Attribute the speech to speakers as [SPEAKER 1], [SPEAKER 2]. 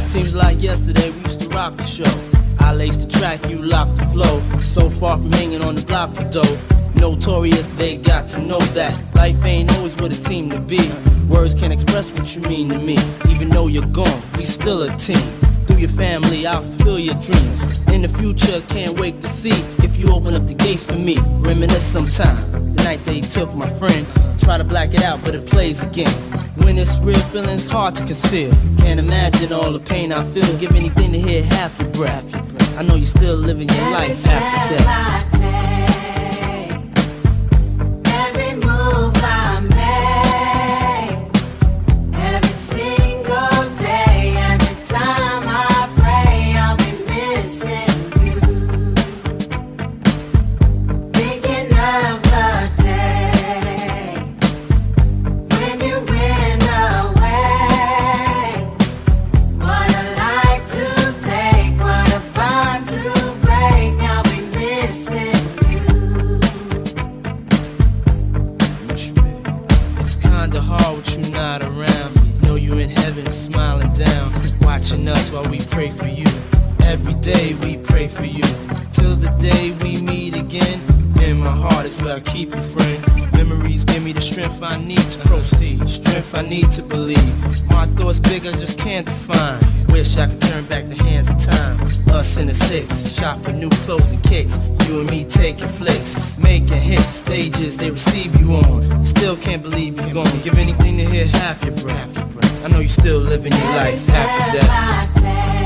[SPEAKER 1] Seems like yesterday we used to rock the show. I laced the track, you locked the flow. So far from hanging on the block for dough. Notorious, they got to know that life ain't always what it seemed to be. Words can't express what you mean to me. Even though you're gone, we still a team. Through your family, I'll fulfill your dreams. In the future, can't wait to see if you open up the gates for me. Reminisce sometime, the night they took my friend. Try to black it out, but it plays again. When it's real, feeling's hard to conceal. Can't imagine all the pain I feel. Give anything to hear half your breath. I know you're still living your life after death. Watching us while we pray for you. Every day we pray for you. Till the day we meet again. In my heart is where I keep you, friend. Memories give me the strength I need to proceed. Strength I need to believe. My thoughts big, I just can't define. Wish I could turn back the hands of time. Us in the six, shop for new clothes and kicks. You and me taking flicks, making hits, stages they receive you on. Still can't believe you're gone. Give anything to hear half your breath. I know you're still living your life after death.